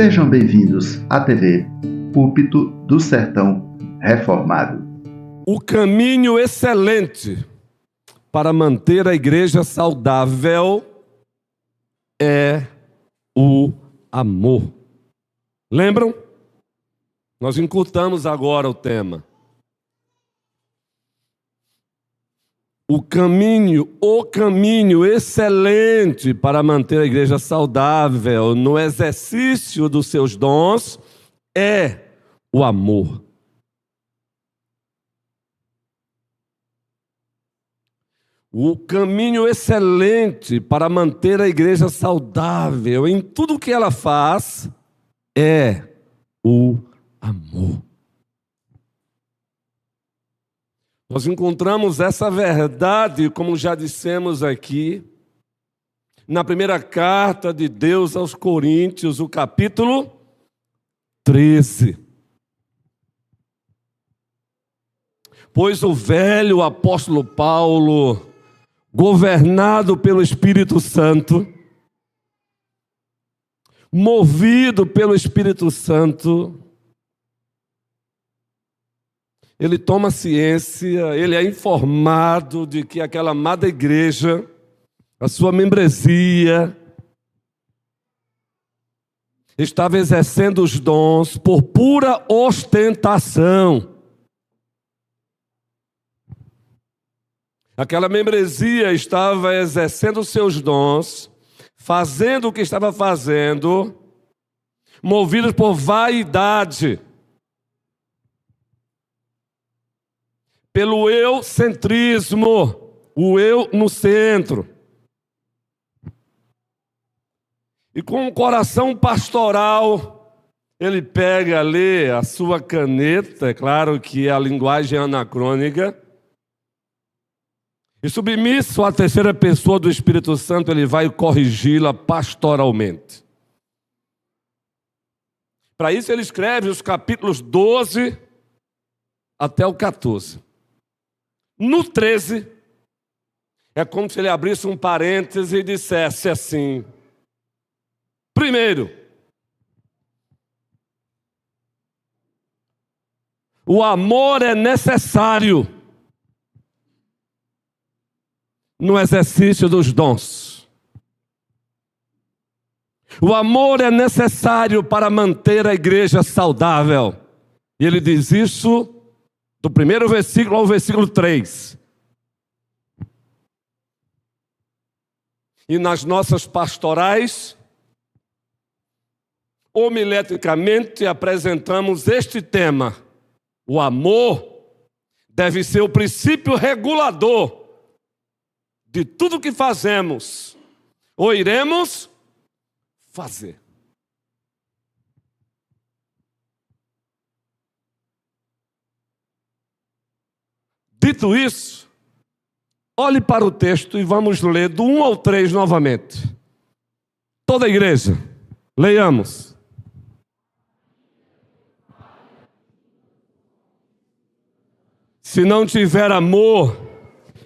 Sejam bem-vindos à TV Púlpito do Sertão Reformado. O caminho excelente para manter a igreja saudável é o amor. Lembram? Nós encurtamos agora o tema. O caminho excelente para manter a igreja saudável no exercício dos seus dons é o amor. O caminho excelente para manter a igreja saudável em tudo que ela faz é o amor. Nós encontramos essa verdade, como já dissemos aqui, na primeira carta de Deus aos Coríntios, o capítulo 13. Pois o velho apóstolo Paulo, governado pelo Espírito Santo, movido pelo Espírito Santo, ele toma ciência, ele é informado de que aquela amada igreja, a sua membresia, estava exercendo os dons por pura ostentação. Aquela membresia estava exercendo os seus dons, fazendo o que estava fazendo, movidos por vaidade, pelo eucentrismo, o eu no centro. E com um coração pastoral, ele pega ali a sua caneta, é claro que é a linguagem anacrônica, e submisso à terceira pessoa do Espírito Santo, ele vai corrigi-la pastoralmente. Para isso ele escreve os capítulos 12 até o 14. No 13, é como se ele abrisse um parêntese e dissesse assim: primeiro, o amor é necessário no exercício dos dons. O amor é necessário para manter a igreja saudável. E ele diz isso do primeiro versículo ao versículo 3. E nas nossas pastorais, homileticamente apresentamos este tema: o amor deve ser o princípio regulador de tudo que fazemos ou iremos fazer. Dito isso, olhe para o texto e vamos ler do 1 ao 3 novamente. Toda a igreja, leiamos. Se não tiver amor,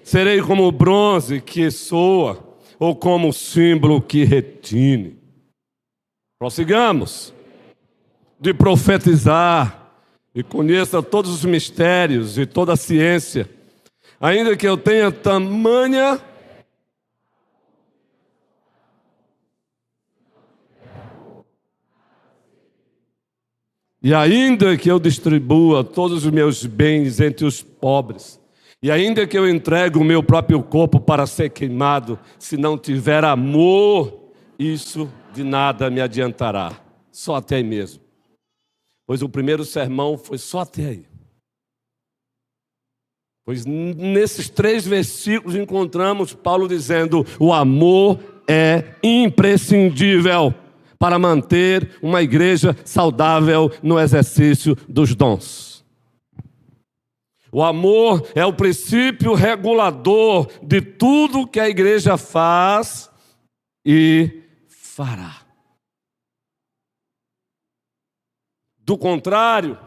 serei como o bronze que soa, ou como o símbolo que retine. Prossigamos. De profetizar, e conheça todos os mistérios e toda a ciência, ainda que eu tenha tamanha e ainda que eu distribua todos os meus bens entre os pobres, e ainda que eu entregue o meu próprio corpo para ser queimado, se não tiver amor, isso de nada me adiantará. Só até aí mesmo. Pois o primeiro sermão foi só até aí. Pois nesses 3 versículos encontramos Paulo dizendo: o amor é imprescindível para manter uma igreja saudável no exercício dos dons. O amor é o princípio regulador de tudo que a igreja faz e fará. Do contrário,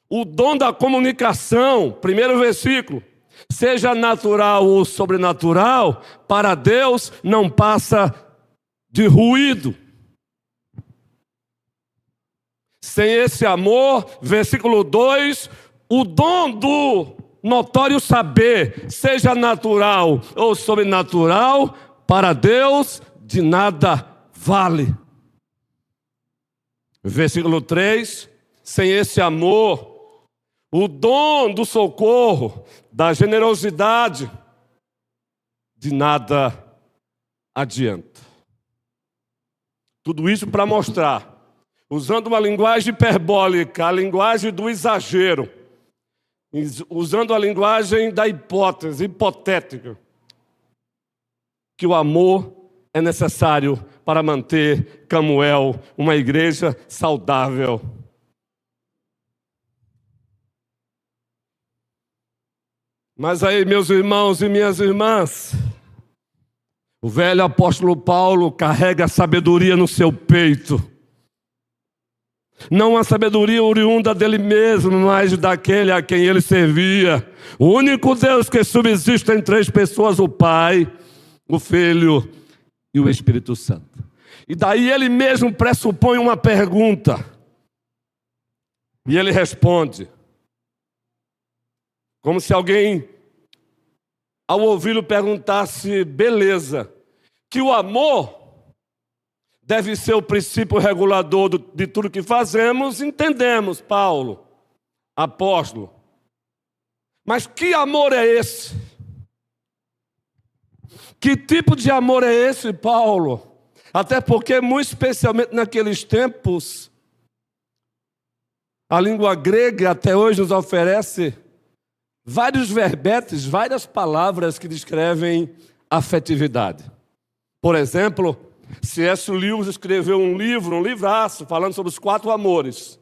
o dom da comunicação, primeiro versículo, seja natural ou sobrenatural, para Deus não passa de ruído. Sem esse amor, versículo 2, o dom do notório saber, seja natural ou sobrenatural, para Deus de nada vale. Versículo 3, sem esse amor, o dom do socorro, da generosidade, de nada adianta. Tudo isso para mostrar, usando uma linguagem hiperbólica, a linguagem do exagero, usando a linguagem da hipótese, hipotética, que o amor é necessário para manter Camuel uma igreja saudável. Mas aí, meus irmãos e minhas irmãs, o velho apóstolo Paulo carrega a sabedoria no seu peito. Não a sabedoria oriunda dele mesmo, mas daquele a quem ele servia. O único Deus que subsiste em três pessoas, o Pai, o Filho e o Espírito Santo. E daí ele mesmo pressupõe uma pergunta. E ele responde. Como se alguém, ao ouvi-lo, perguntasse, beleza, que o amor deve ser o princípio regulador de tudo que fazemos, entendemos, Paulo, apóstolo. Mas que amor é esse? Que tipo de amor é esse, Paulo? Até porque, muito especialmente naqueles tempos, a língua grega até hoje nos oferece vários verbetes, várias palavras que descrevem afetividade. Por exemplo, C.S. Lewis escreveu um livraço, falando sobre os 4 amores.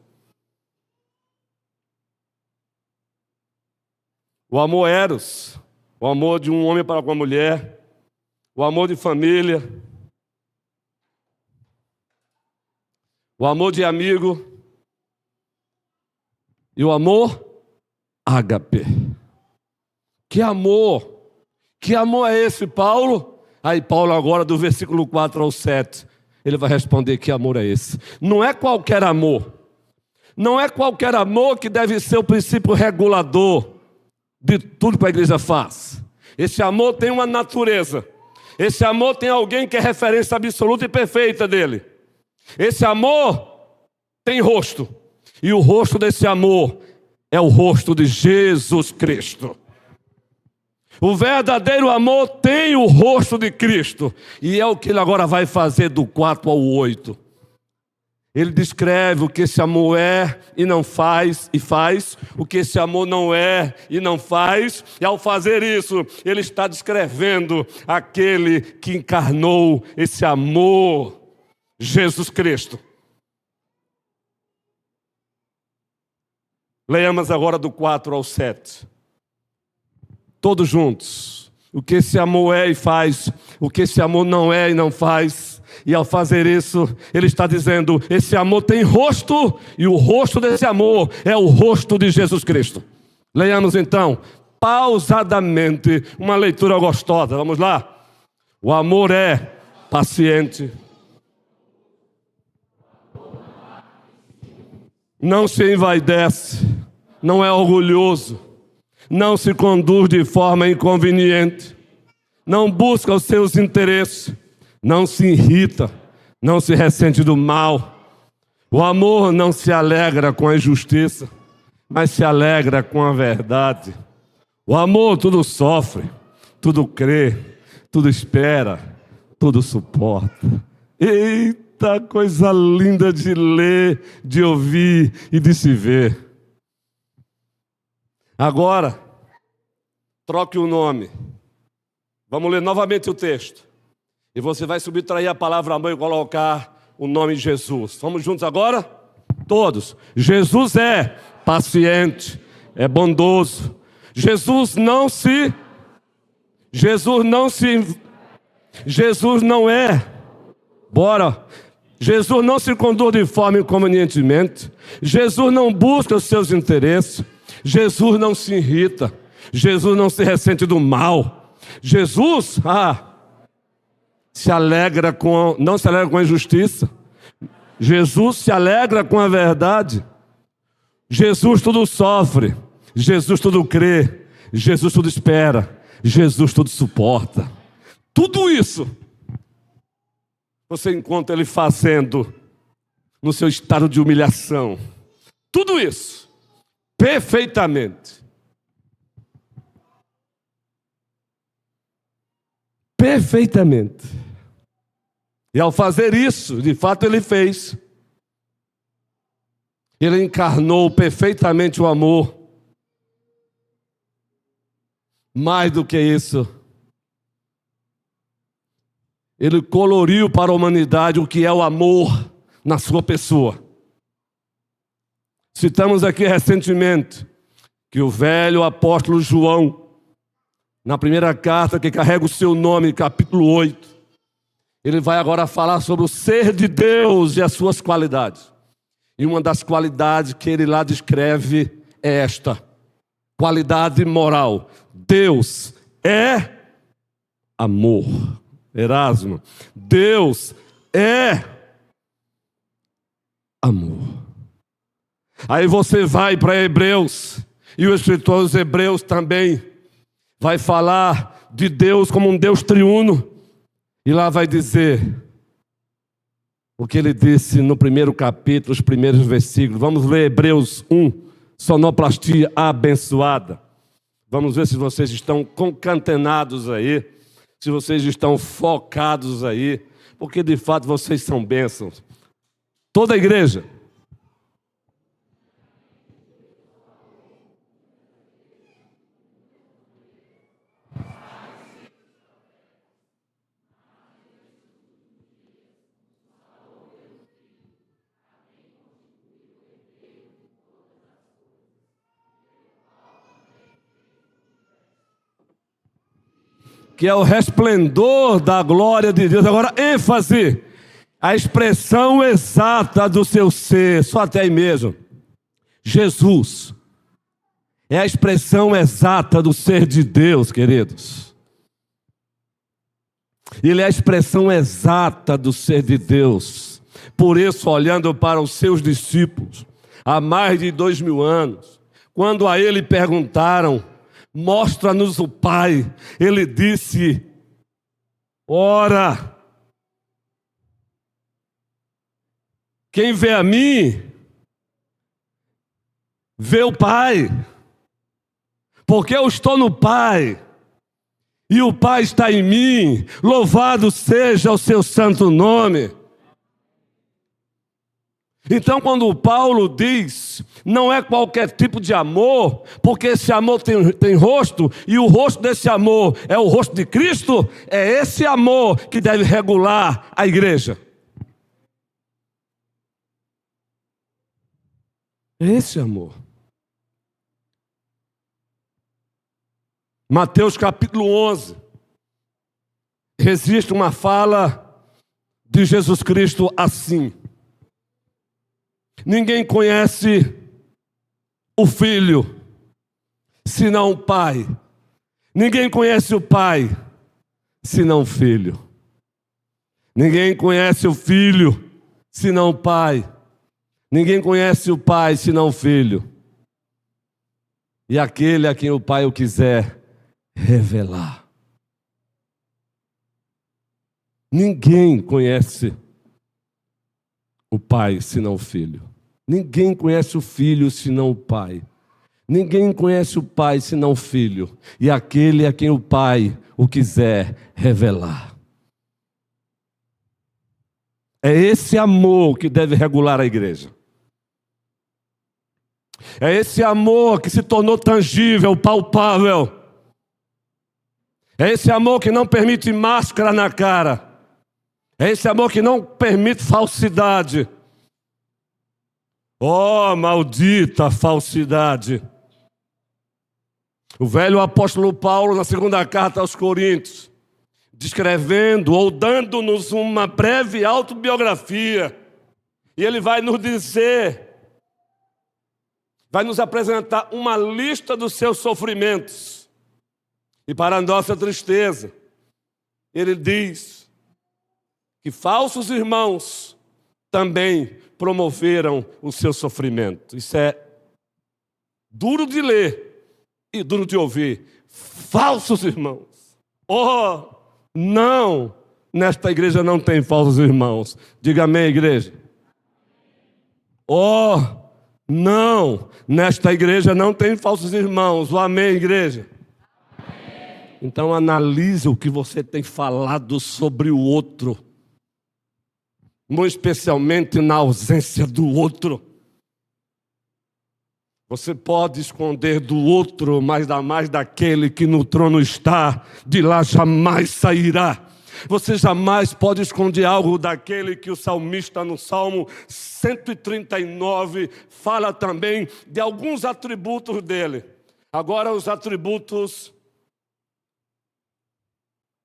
O amor eros, o amor de um homem para com a mulher, o amor de família, o amor de amigo e o amor ágape. Que amor! Que amor é esse, Paulo? Aí Paulo agora do versículo 4 ao 7, ele vai responder que amor é esse. Não é qualquer amor. Não é qualquer amor que deve ser o princípio regulador de tudo que a igreja faz. Esse amor tem uma natureza. Esse amor tem alguém que é referência absoluta e perfeita dele. Esse amor tem rosto. E o rosto desse amor é o rosto de Jesus Cristo. O verdadeiro amor tem o rosto de Cristo. E é o que ele agora vai fazer do 4 ao 8. Ele descreve o que esse amor é e não faz, e faz o que esse amor não é e não faz. E ao fazer isso, ele está descrevendo aquele que encarnou esse amor, Jesus Cristo. Leiamos agora do 4 ao 7. Todos juntos. O que esse amor é e faz, o que esse amor não é e não faz. E ao fazer isso, ele está dizendo, esse amor tem rosto, e o rosto desse amor é o rosto de Jesus Cristo. Leiamos então, pausadamente, uma leitura gostosa. Vamos lá? O amor é paciente. Não se envaidece, não é orgulhoso, não se conduz de forma inconveniente, não busca os seus interesses, não se irrita, não se ressente do mal. O amor não se alegra com a injustiça, mas se alegra com a verdade. O amor tudo sofre, tudo crê, tudo espera, tudo suporta. Eita, coisa linda de ler, de ouvir e de se ver. Agora, troque o nome. Vamos ler novamente o texto. E você vai subtrair a palavra amor e colocar o nome de Jesus. Vamos juntos agora? Todos. Jesus é paciente, é bondoso. Jesus não é. Bora. Jesus não se conduz de forma inconvenientemente. Jesus não busca os seus interesses. Jesus não se irrita. Jesus não se ressente do mal. Jesus, não se alegra com a injustiça. Jesus se alegra com a verdade. Jesus tudo sofre. Jesus tudo crê. Jesus tudo espera. Jesus tudo suporta. Tudo isso você encontra Ele fazendo no seu estado de humilhação. Tudo isso perfeitamente. Perfeitamente. E ao fazer isso, de fato Ele fez. Ele encarnou perfeitamente o amor. Mais do que isso, Ele coloriu para a humanidade o que é o amor na sua pessoa. Citamos aqui recentemente que o velho apóstolo João, na primeira carta que carrega o seu nome, capítulo 8, ele vai agora falar sobre o ser de Deus e as suas qualidades. E uma das qualidades que ele lá descreve é esta: qualidade moral. Deus é amor. Erasmo, Deus é amor. Aí você vai para Hebreus, e o escritor dos Hebreus também vai falar de Deus como um Deus triuno, e lá vai dizer o que ele disse no primeiro capítulo, os primeiros versículos. Vamos ler Hebreus 1, sonoplastia abençoada. Vamos ver se vocês estão concatenados aí, se vocês estão focados aí, porque de fato vocês são bênçãos. Toda a igreja. Que é o resplendor da glória de Deus. Agora, ênfase, a expressão exata do seu ser, só até aí mesmo. Jesus é a expressão exata do ser de Deus, queridos. Ele é a expressão exata do ser de Deus. Por isso, olhando para os seus discípulos, há mais de 2000 anos, quando a ele perguntaram: mostra-nos o Pai, ele disse: ora, quem vê a mim, vê o Pai, porque eu estou no Pai, e o Pai está em mim, louvado seja o seu santo nome. Então, quando Paulo diz, não é qualquer tipo de amor, porque esse amor tem rosto, e o rosto desse amor é o rosto de Cristo, é esse amor que deve regular a igreja. É esse amor. Mateus capítulo 11, existe uma fala de Jesus Cristo assim: ninguém conhece o Filho, senão o Pai. Ninguém conhece o Pai, senão o Filho. Ninguém conhece o Filho, senão o Pai. Ninguém conhece o Pai, senão o Filho. E aquele a quem o Pai o quiser revelar. Ninguém conhece o Pai, senão o Filho. Ninguém conhece o Filho, senão o Pai. Ninguém conhece o Pai, senão o Filho. E aquele a quem o Pai o quiser revelar. É esse amor que deve regular a igreja. É esse amor que se tornou tangível, palpável. É esse amor que não permite máscara na cara. É esse amor que não permite falsidade. Oh, maldita falsidade! O velho apóstolo Paulo, na segunda carta aos Coríntios, descrevendo ou dando-nos uma breve autobiografia, e ele vai nos dizer, vai nos apresentar uma lista dos seus sofrimentos. E para a nossa tristeza, ele diz que falsos irmãos também promoveram o seu sofrimento. Isso é duro de ler e duro de ouvir. Falsos irmãos. Oh, não! Nesta igreja não tem falsos irmãos. Diga amém, igreja. Oh, não! Nesta igreja não tem falsos irmãos. O amém, igreja. Amém. Então analise o que você tem falado sobre o outro. Muito especialmente na ausência do outro. Você pode esconder do outro, mas da mais daquele que no trono está, de lá jamais sairá. Você jamais pode esconder algo daquele que o salmista no Salmo 139 fala também de alguns atributos dele. Agora os atributos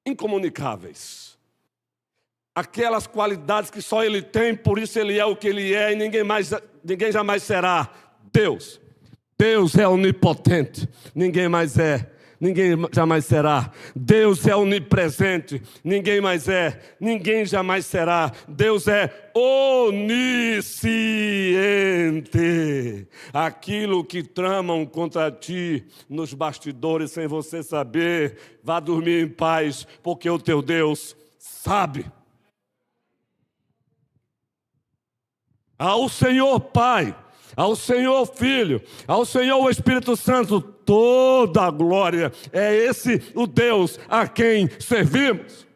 incomunicáveis. Aquelas qualidades que só ele tem, por isso ele é o que ele é e ninguém jamais será. Deus. Deus é onipotente, ninguém mais é, ninguém jamais será. Deus é onipresente, ninguém mais é, ninguém jamais será. Deus é onisciente. Aquilo que tramam contra ti nos bastidores sem você saber, vá dormir em paz, porque o teu Deus sabe. Ao Senhor Pai, ao Senhor Filho, ao Senhor o Espírito Santo, toda a glória. É esse o Deus a quem servimos.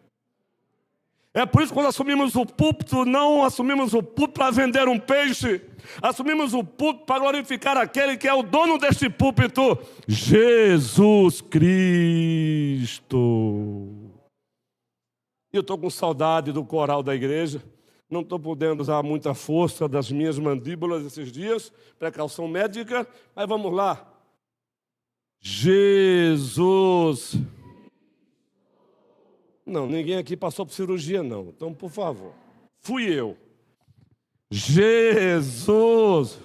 É por isso que quando assumimos o púlpito, não assumimos o púlpito para vender um peixe. Assumimos o púlpito para glorificar aquele que é o dono deste púlpito, Jesus Cristo. E eu estou com saudade do coral da igreja. Não estou podendo usar muita força das minhas mandíbulas esses dias, precaução médica, mas vamos lá. Jesus. Não, ninguém aqui passou por cirurgia, não. Então, por favor. Fui eu. Jesus.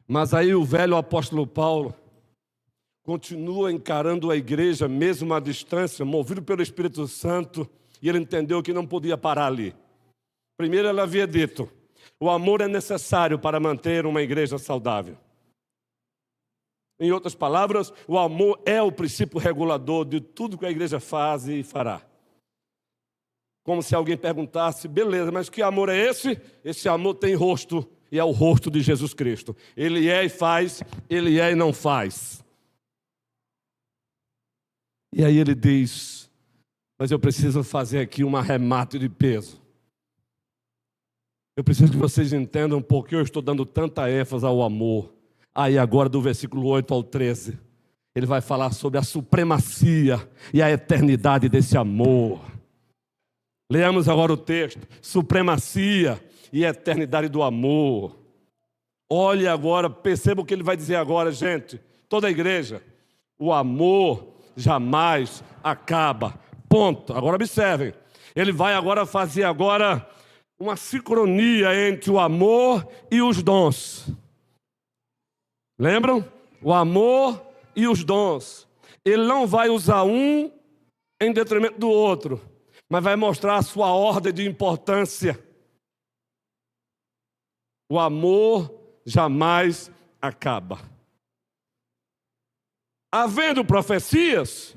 Mas aí o velho apóstolo Paulo continua encarando a igreja, mesmo à distância, movido pelo Espírito Santo, e ele entendeu que não podia parar ali. Primeiro ele havia dito, o amor é necessário para manter uma igreja saudável. Em outras palavras, o amor é o princípio regulador de tudo que a igreja faz e fará. Como se alguém perguntasse, beleza, mas que amor é esse? Esse amor tem rosto, e é o rosto de Jesus Cristo. Ele é e faz, ele é e não faz. E aí ele diz, mas eu preciso fazer aqui um arremate de peso. Eu preciso que vocês entendam porque eu estou dando tanta ênfase ao amor. Aí agora do versículo 8 ao 13, ele vai falar sobre a supremacia e a eternidade desse amor. Leamos agora o texto, supremacia e eternidade do amor. Olhe agora, perceba o que ele vai dizer agora, gente. Toda a igreja, o amor jamais acaba. Ponto. Agora observem. Ele vai agora fazer agora uma sincronia entre o amor e os dons. Lembram? O amor e os dons. Ele não vai usar um em detrimento do outro, mas vai mostrar a sua ordem de importância. O amor jamais acaba. Havendo profecias,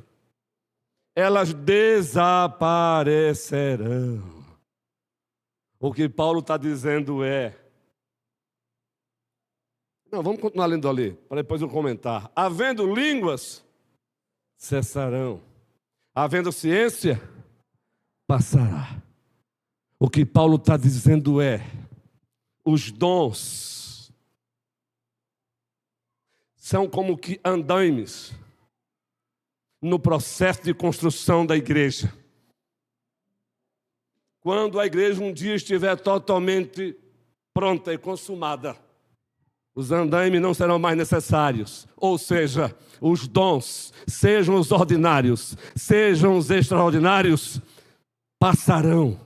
elas desaparecerão. O que Paulo está dizendo é... Não, vamos continuar lendo ali, para depois eu comentar. Havendo línguas, cessarão. Havendo ciência, passará. O que Paulo está dizendo é... Os dons são como que andaimes no processo de construção da igreja. Quando a igreja um dia estiver totalmente pronta e consumada, os andaimes não serão mais necessários. Ou seja, os dons, sejam os ordinários, sejam os extraordinários, passarão.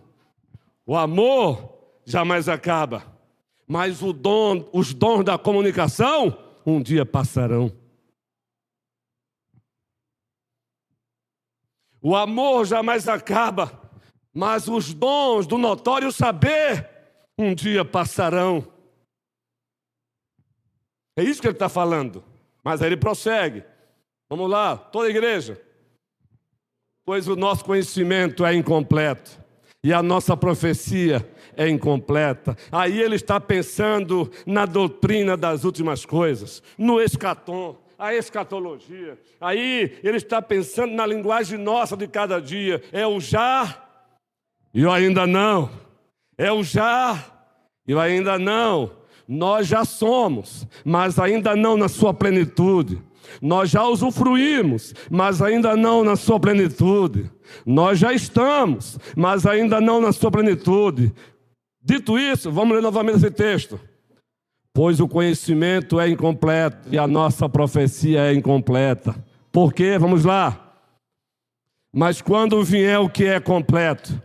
O amor jamais acaba, mas os dons da comunicação um dia passarão. O amor jamais acaba, mas os dons do notório saber um dia passarão. É isso que ele está falando. Mas aí ele prossegue. Vamos lá, toda a igreja. Pois o nosso conhecimento é incompleto e a nossa profecia é incompleta. Aí ele está pensando na doutrina das últimas coisas, no escatom, a escatologia. Aí ele está pensando na linguagem nossa de cada dia. É o já e o ainda não. É o já e o ainda não. Nós já somos, mas ainda não na sua plenitude. Nós já usufruímos, mas ainda não na sua plenitude. Nós já estamos, mas ainda não na sua plenitude. Dito isso, vamos ler novamente esse texto. Pois o conhecimento é incompleto e a nossa profecia é incompleta. Por quê? Vamos lá. Mas quando vier o que é completo,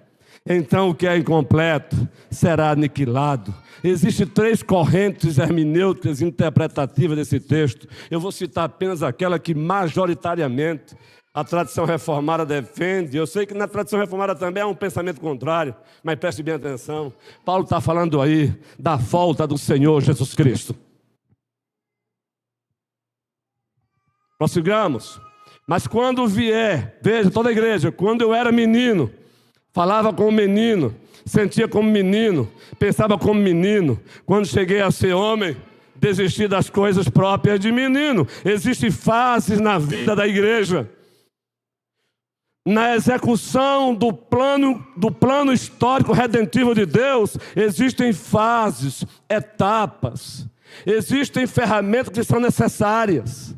então o que é incompleto será aniquilado. Existem 3 correntes hermenêuticas interpretativas desse texto. Eu vou citar apenas aquela que majoritariamente a tradição reformada defende. Eu sei que na tradição reformada também há um pensamento contrário, mas preste bem atenção. Paulo está falando aí da volta do Senhor Jesus Cristo. Prossigamos. Mas quando vier, veja toda a igreja, quando eu era menino, falava como menino, sentia como menino, pensava como menino. Quando cheguei a ser homem, desisti das coisas próprias de menino. Existem fases na vida da igreja. Na execução do plano histórico redentivo de Deus, existem fases, etapas. Existem ferramentas que são necessárias.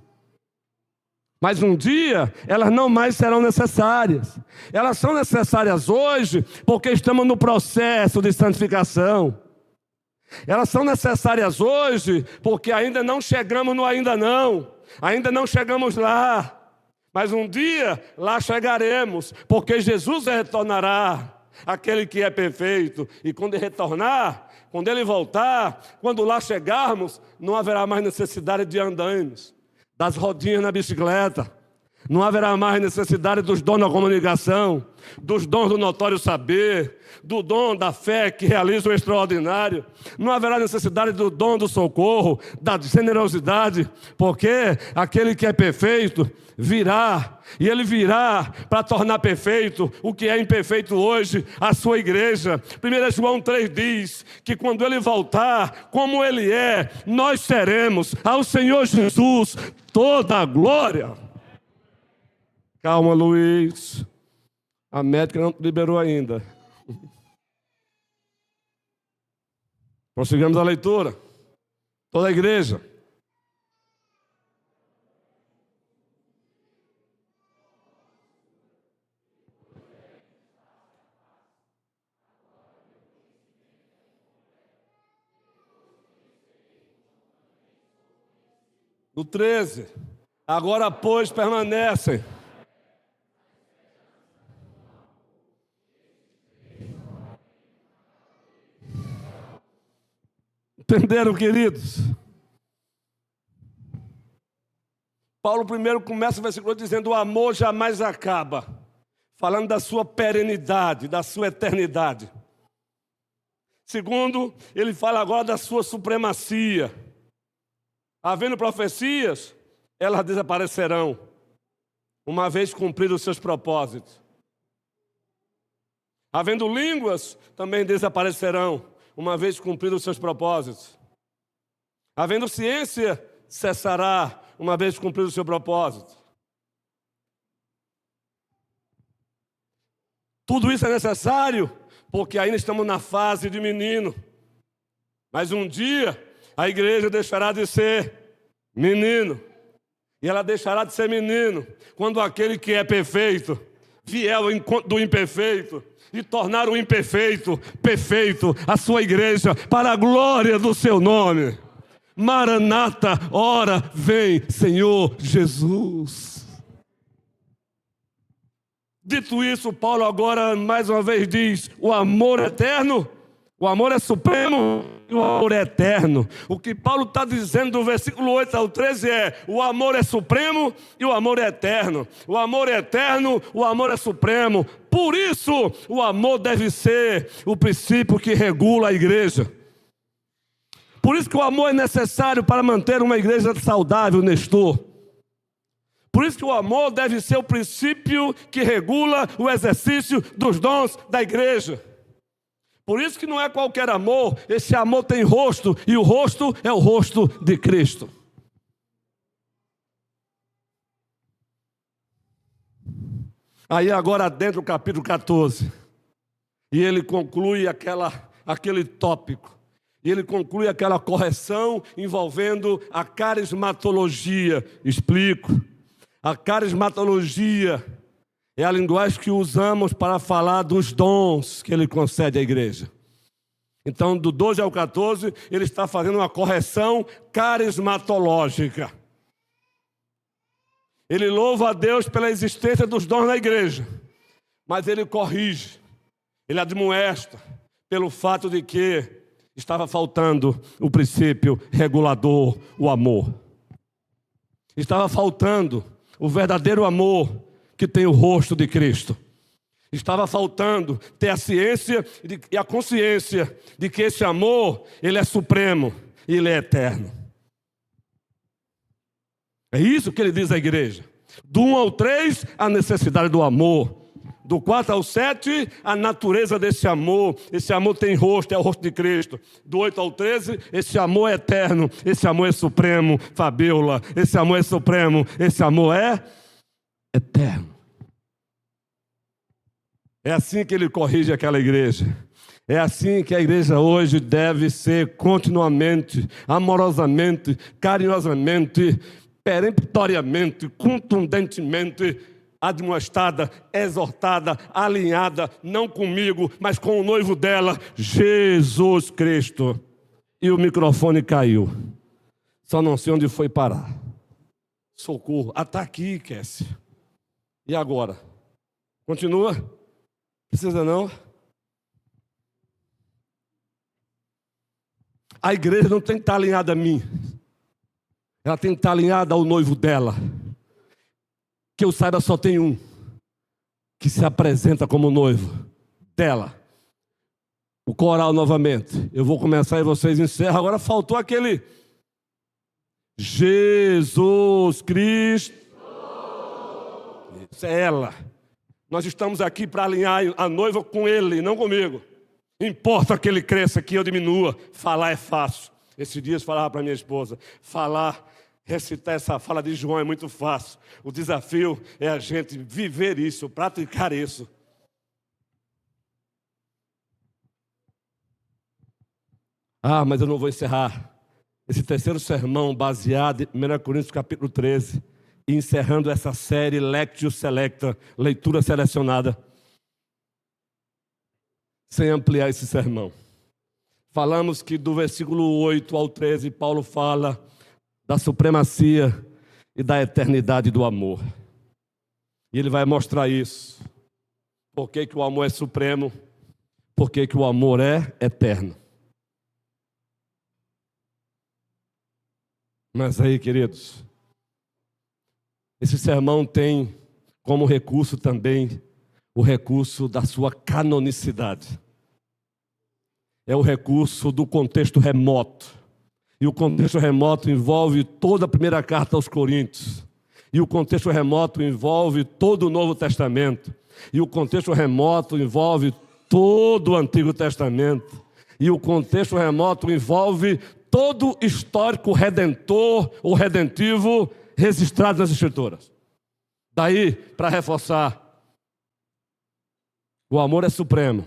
Mas um dia, elas não mais serão necessárias. Elas são necessárias hoje porque estamos no processo de santificação. Elas são necessárias hoje porque ainda não chegamos no ainda não. Ainda não chegamos lá. Mas um dia lá chegaremos, porque Jesus retornará, aquele que é perfeito. E quando ele retornar, quando ele voltar, quando lá chegarmos, não haverá mais necessidade de andames, das rodinhas na bicicleta. Não haverá mais necessidade dos dons da comunicação, dos dons do notório saber, do dom da fé que realiza o extraordinário. Não haverá necessidade do dom do socorro, da generosidade, porque aquele que é perfeito virá, e ele virá para tornar perfeito o que é imperfeito hoje, a sua igreja. 1 João 3 diz que quando ele voltar, como ele é, nós teremos ao Senhor Jesus toda a glória. Calma, Luiz. A médica não liberou ainda. Prossigamos a leitura. Toda a igreja. No 13. Agora, pois, permanecem. Entenderam, queridos? Paulo primeiro começa o versículo dizendo: o amor jamais acaba, falando da sua perenidade, da sua eternidade. Segundo, ele fala agora da sua supremacia. Havendo profecias, elas desaparecerão, uma vez cumpridos os seus propósitos. Havendo línguas, também desaparecerão, uma vez cumpridos os seus propósitos. Havendo ciência, cessará, uma vez cumprido o seu propósito. Tudo isso é necessário, porque ainda estamos na fase de menino. Mas um dia, a igreja deixará de ser menino. E ela deixará de ser menino, quando aquele que é perfeito vier ao encontro do imperfeito, e tornar o imperfeito perfeito, a sua igreja, para a glória do seu nome. Maranata, ora vem, Senhor Jesus. Dito isso, Paulo agora mais uma vez diz: o amor é eterno, o amor é supremo, e e o amor é eterno. O que Paulo está dizendo do versículo 8 ao 13 é: o amor é supremo e o amor é eterno. O amor é eterno, o amor é supremo. Por isso, o amor deve ser o princípio que regula a igreja. Por isso que o amor é necessário para manter uma igreja saudável, Nestor. Por isso que o amor deve ser o princípio que regula o exercício dos dons da igreja. Por isso que não é qualquer amor, esse amor tem rosto, e o rosto é o rosto de Cristo. Aí agora dentro do capítulo 14, e ele conclui aquele tópico, e ele conclui aquela correção envolvendo a carismatologia. Explico. A carismatologia é a linguagem que usamos para falar dos dons que ele concede à igreja. Então, do 12 ao 14, ele está fazendo uma correção carismatológica. Ele louva a Deus pela existência dos dons na igreja, mas ele corrige, ele admoesta pelo fato de que estava faltando o princípio regulador, o amor. Estava faltando o verdadeiro amor que tem o rosto de Cristo. Estava faltando ter a ciência e a consciência de que esse amor, ele é supremo e ele é eterno. É isso que ele diz à igreja. Do 1 ao 3, a necessidade do amor. Do 4 ao 7, a natureza desse amor. Esse amor tem rosto, é o rosto de Cristo. Do 8 ao 13, esse amor é eterno, esse amor é supremo. Fabiola, esse amor é supremo, esse amor é eterno. É assim que ele corrige aquela igreja. É assim que a igreja hoje deve ser continuamente, amorosamente, carinhosamente, peremptoriamente, contundentemente admoestada, exortada, alinhada, não comigo, mas com o noivo dela, Jesus Cristo. E o microfone caiu. Só não sei onde foi parar. Socorro. Ah, está aqui, Cassie. E agora? Continua? Precisa não? A igreja não tem que estar alinhada a mim. Ela tem que estar alinhada ao noivo dela. Que eu saiba, só tem um que se apresenta como noivo dela. O coral novamente. Eu vou começar e vocês encerram. Agora faltou aquele Jesus Cristo. Isso é ela. Nós estamos aqui para alinhar a noiva com ele, não comigo. Importa que ele cresça, que eu diminua. Falar é fácil. Esses dias falava para minha esposa, recitar essa fala de João é muito fácil. O desafio é a gente viver isso, praticar isso. Ah, mas eu não vou encerrar esse terceiro sermão baseado em 1 Coríntios capítulo 13, e encerrando essa série Lectio Selecta, leitura selecionada, sem ampliar esse sermão. Falamos que do versículo 8 ao 13, Paulo fala da supremacia e da eternidade do amor. E ele vai mostrar isso. Por que que o amor é supremo? Por que que o amor é eterno? Mas aí, queridos, esse sermão tem como recurso também o recurso da sua canonicidade. É o recurso do contexto remoto. E o contexto remoto envolve toda a primeira carta aos Coríntios. E o contexto remoto envolve todo o Novo Testamento. E o contexto remoto envolve todo o Antigo Testamento. E o contexto remoto envolve todo o histórico redentor ou redentivo registrado nas Escrituras. Daí, para reforçar, o amor é supremo.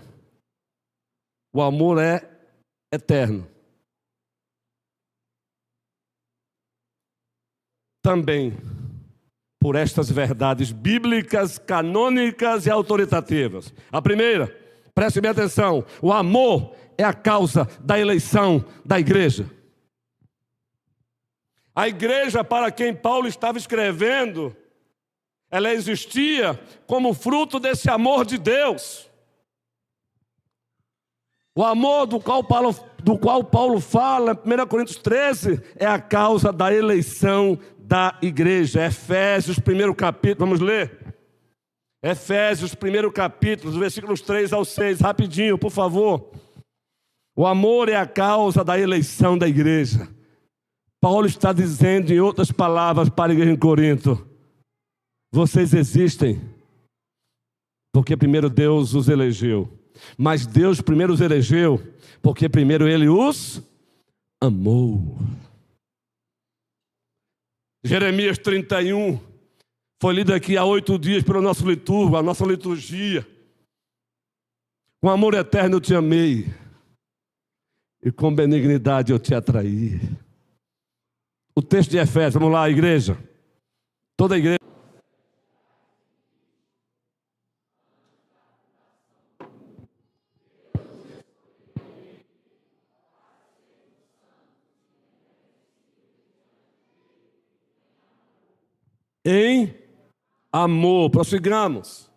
O amor é eterno. Também por estas verdades bíblicas, canônicas e autoritativas. A primeira, preste bem atenção, o amor é a causa da eleição da igreja. A igreja para quem Paulo estava escrevendo, ela existia como fruto desse amor de Deus. O amor do qual Paulo fala, 1 Coríntios 13, é a causa da eleição da igreja. Efésios, 1º capítulo, vamos ler? Efésios, 1º capítulo, versículos 3 ao 6, rapidinho, por favor. O amor é a causa da eleição da igreja. Paulo está dizendo, em outras palavras, para a igreja em Corinto: vocês existem porque primeiro Deus os elegeu. Mas Deus primeiro os elegeu porque primeiro Ele os amou. Jeremias 31 foi lido aqui há 8 dias pelo nosso liturgo, a nossa liturgia. Com amor eterno eu te amei, e com benignidade eu te atraí. O texto de Efésios, vamos lá, igreja. Toda a igreja. Em amor, prossigamos.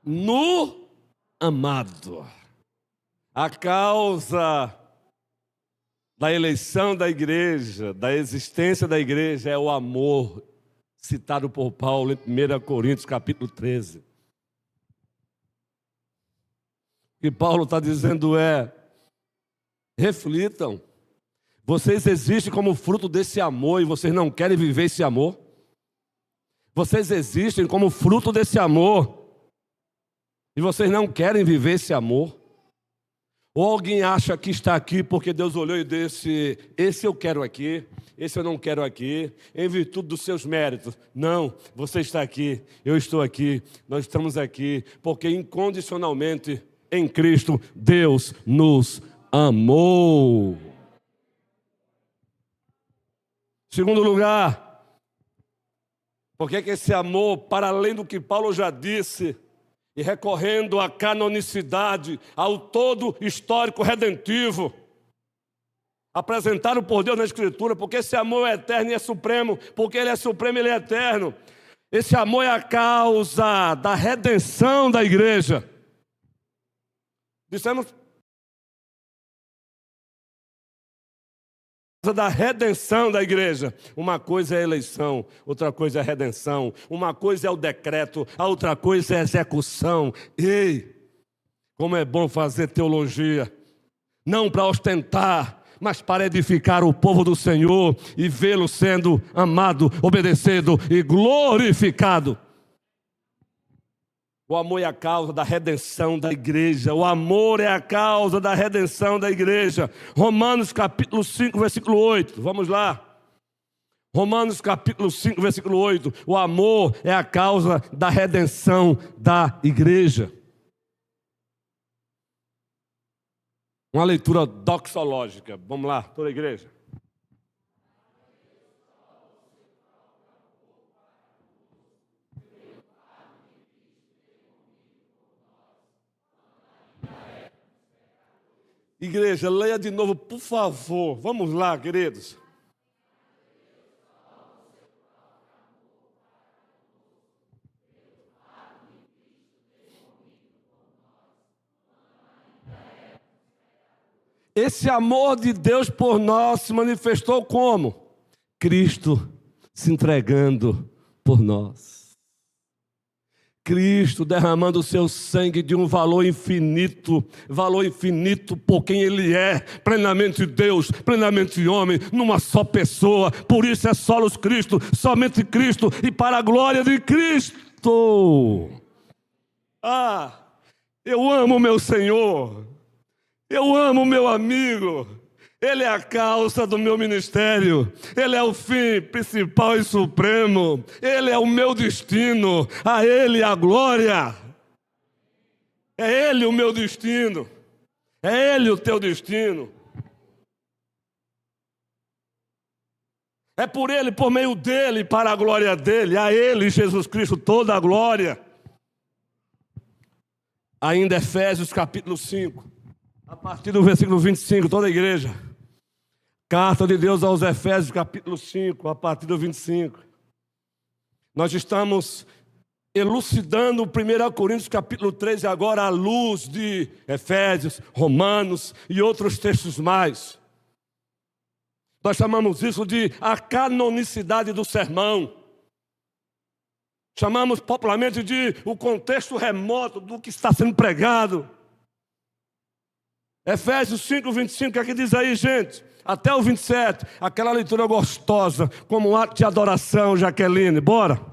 No amado. A causa da eleição da igreja, da existência da igreja, é o amor, citado por Paulo em 1 Coríntios capítulo 13. O que Paulo está dizendo é: reflitam, vocês existem como fruto desse amor e vocês não querem viver esse amor? Vocês existem como fruto desse amor e vocês não querem viver esse amor? Ou alguém acha que está aqui porque Deus olhou e disse: esse eu quero aqui, esse eu não quero aqui, em virtude dos seus méritos. Não, você está aqui, eu estou aqui, nós estamos aqui, porque incondicionalmente em Cristo Deus nos amou. Segundo lugar, porque que esse amor, para além do que Paulo já disse, e recorrendo à canonicidade, ao todo histórico redentivo, apresentado por Deus na Escritura, porque esse amor é eterno e é supremo, porque Ele é supremo e Ele é eterno. Esse amor é a causa da redenção da igreja. Dissemos da redenção da igreja. Uma coisa é a eleição, outra coisa é a redenção. Uma coisa é o decreto, a outra coisa é a execução. Ei, como é bom fazer teologia, não para ostentar, mas para edificar o povo do Senhor e vê-lo sendo amado, obedecido e glorificado. O amor é a causa da redenção da igreja. O amor é a causa da redenção da igreja. Romanos capítulo 5, versículo 8. Vamos lá. Romanos capítulo 5, versículo 8. O amor é a causa da redenção da igreja. Uma leitura doxológica. Vamos lá, toda a igreja. Igreja, leia de novo, por favor. Vamos lá, queridos. Esse amor de Deus por nós se manifestou como? Cristo se entregando por nós. Cristo derramando o seu sangue de um valor infinito por quem Ele é, plenamente Deus, plenamente homem, numa só pessoa. Por isso é solos Cristo, somente Cristo e para a glória de Cristo. Ah, eu amo meu Senhor, eu amo meu amigo. Ele é a causa do meu ministério. Ele é o fim principal e supremo. Ele é o meu destino. A Ele a glória. É Ele o meu destino. É Ele o teu destino. É por Ele, por meio dEle, para a glória dEle. A Ele, Jesus Cristo, toda a glória. Ainda Efésios capítulo 5, a partir do versículo 25, toda a igreja. Carta de Deus aos Efésios capítulo 5, a partir do 25. Nós estamos elucidando 1 Coríntios capítulo 3 agora à luz de Efésios, Romanos e outros textos mais. Nós chamamos isso de a canonicidade do sermão. Chamamos popularmente de o contexto remoto do que está sendo pregado. Efésios 5, 25, o que é que diz aí, gente? Até o 27, aquela leitura gostosa, como um ato de adoração, Jaqueline. Bora!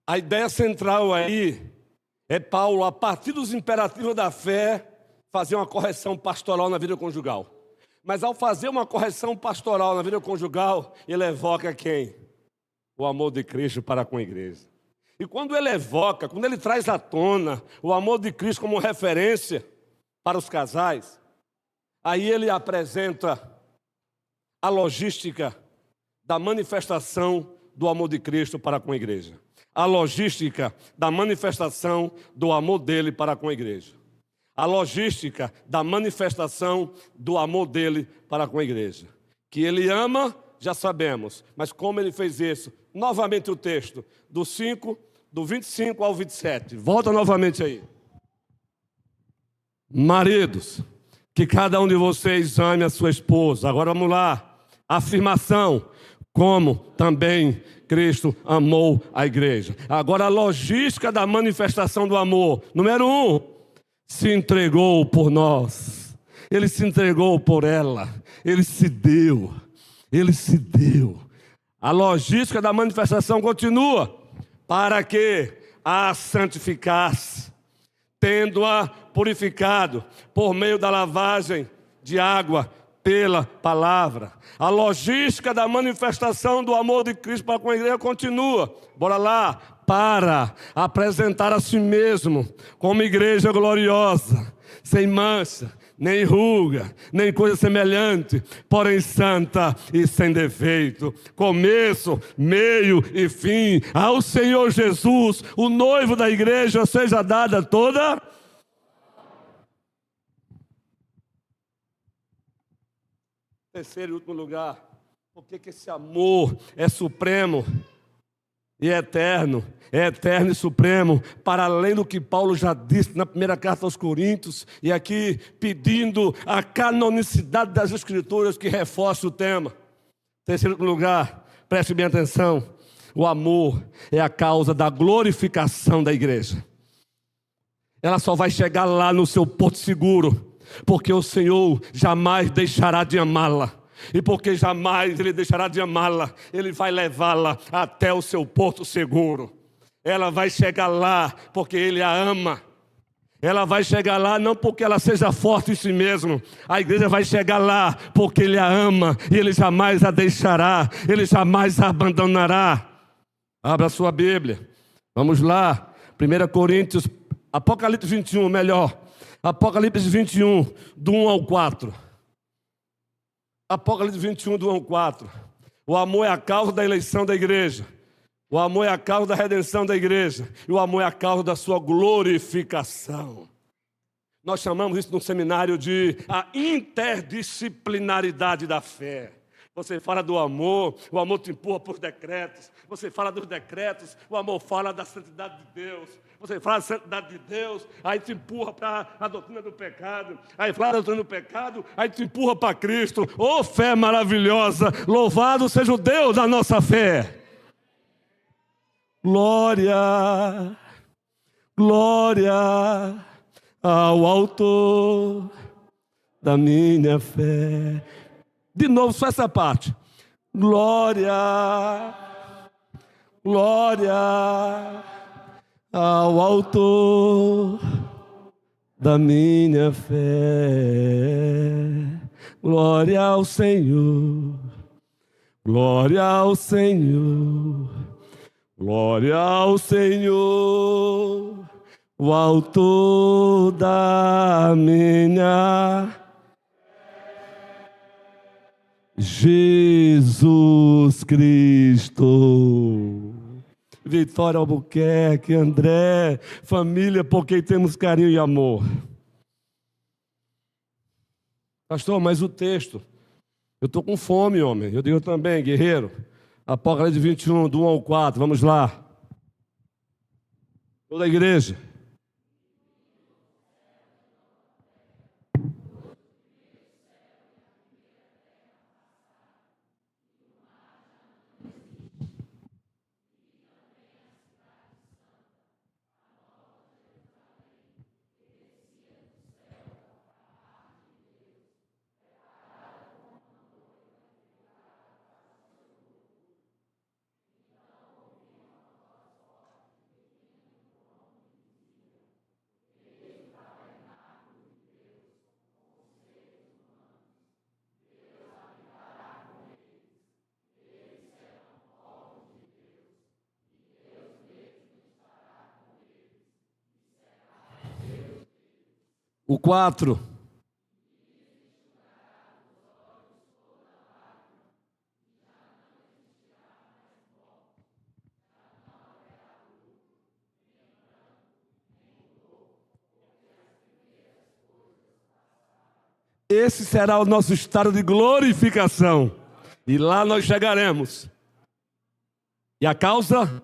A ideia central aí é Paulo, a partir dos imperativos da fé, fazer uma correção pastoral na vida conjugal. Mas ao fazer uma correção pastoral na vida conjugal, ele evoca quem? O amor de Cristo para com a igreja. E quando ele evoca, quando ele traz à tona o amor de Cristo como referência para os casais, aí ele apresenta a logística da manifestação do amor de Cristo para com a igreja. A logística da manifestação do amor dele para com a igreja. A logística da manifestação do amor dele para com a igreja. Que ele ama, já sabemos, mas como ele fez isso? Novamente o texto, do 25 ao 27. Volta novamente aí. Maridos, que cada um de vocês ame a sua esposa. Agora vamos lá. Afirmação, como também Cristo amou a igreja. Agora a logística da manifestação do amor. Número 1, se entregou por nós. Ele se entregou por ela. Ele se deu. Ele se deu. A logística da manifestação continua. Para que a santificasse, tendo-a purificado por meio da lavagem de água pela palavra. A logística da manifestação do amor de Cristo para com a igreja continua. Bora lá. Para apresentar a si mesmo como igreja gloriosa, sem mancha, nem ruga, nem coisa semelhante, porém santa e sem defeito. Começo, meio e fim. Ao Senhor Jesus, o noivo da igreja, seja dada toda. Terceiro e último lugar, porque que esse amor é supremo e eterno e supremo, para além do que Paulo já disse na primeira carta aos Coríntios, e aqui pedindo a canonicidade das Escrituras que reforça o tema. Terceiro lugar, preste bem atenção, o amor é a causa da glorificação da igreja. Ela só vai chegar lá no seu porto seguro, porque o Senhor jamais deixará de amá-la. E porque jamais Ele deixará de amá-la, Ele vai levá-la até o seu porto seguro. Ela vai chegar lá porque Ele a ama. Ela vai chegar lá não porque ela seja forte em si mesma. A igreja vai chegar lá porque Ele a ama. E Ele jamais a deixará. Ele jamais a abandonará. Abra a sua Bíblia. Vamos lá. 1 Coríntios, Apocalipse 21, melhor. Apocalipse 21, do 1 ao 4. Apocalipse 21, do 1 ao 4. O amor é a causa da eleição da igreja. O amor é a causa da redenção da igreja. E o amor é a causa da sua glorificação. Nós chamamos isso no seminário de a interdisciplinaridade da fé. Você fala do amor, o amor te empurra por decretos. Você fala dos decretos, o amor fala da santidade de Deus. Você fala da santidade de Deus, aí te empurra para a doutrina do pecado. Aí fala da doutrina do pecado, aí te empurra para Cristo. Ô fé maravilhosa, louvado seja o Deus da nossa fé. Glória, glória ao autor da minha fé. De novo, só essa parte. Glória, glória ao autor da minha fé. Glória ao Senhor, glória ao Senhor, glória ao Senhor, o autor da minha Jesus Cristo. Vitória Albuquerque, André, família por quem temos carinho e amor. Pastor, mas o texto, eu estou com fome, homem. Eu digo também, guerreiro. Apocalipse 21, do 1 ao 4, vamos lá. Toda a igreja. O 4. Esse será o nosso estado de glorificação. E lá nós chegaremos. E a causa?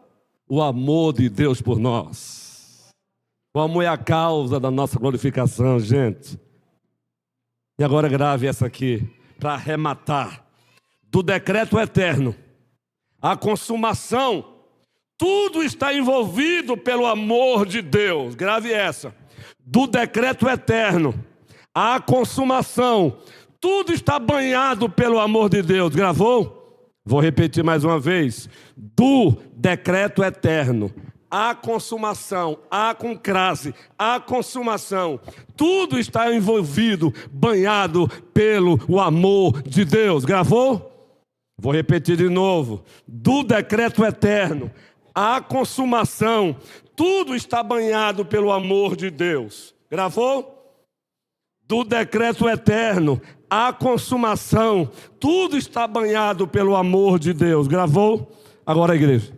O amor de Deus por nós. O amor é a causa da nossa glorificação, gente. E agora grave essa aqui, para arrematar. Do decreto eterno, a consumação, tudo está envolvido pelo amor de Deus. Grave essa. Do decreto eterno, a consumação, tudo está banhado pelo amor de Deus. Gravou? Vou repetir mais uma vez. Do decreto eterno, a consumação, a com crase, a consumação, tudo está envolvido, banhado pelo o amor de Deus. Gravou? Vou repetir de novo. Do decreto eterno, a consumação, tudo está banhado pelo amor de Deus. Gravou? Do decreto eterno, a consumação, tudo está banhado pelo amor de Deus. Gravou? Agora a igreja.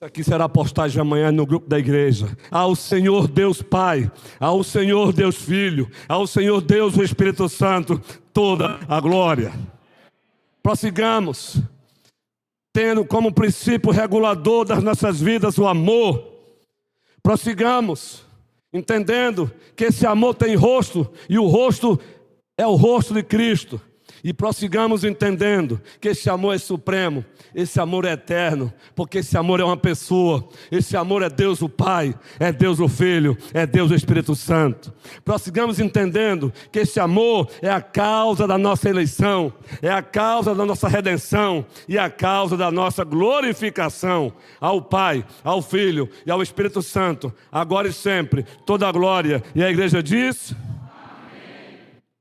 Aqui será a postagem amanhã no grupo da igreja. Ao Senhor Deus Pai, ao Senhor Deus Filho, ao Senhor Deus o Espírito Santo, toda a glória. Prossigamos, tendo como princípio regulador das nossas vidas o amor. Prossigamos, entendendo que esse amor tem rosto, e o rosto é o rosto de Cristo. E prossigamos entendendo que esse amor é supremo, esse amor é eterno, porque esse amor é uma pessoa, esse amor é Deus o Pai, é Deus o Filho, é Deus o Espírito Santo. Prossigamos entendendo que esse amor é a causa da nossa eleição, é a causa da nossa redenção e a causa da nossa glorificação ao Pai, ao Filho e ao Espírito Santo, agora e sempre, toda a glória. E a igreja diz...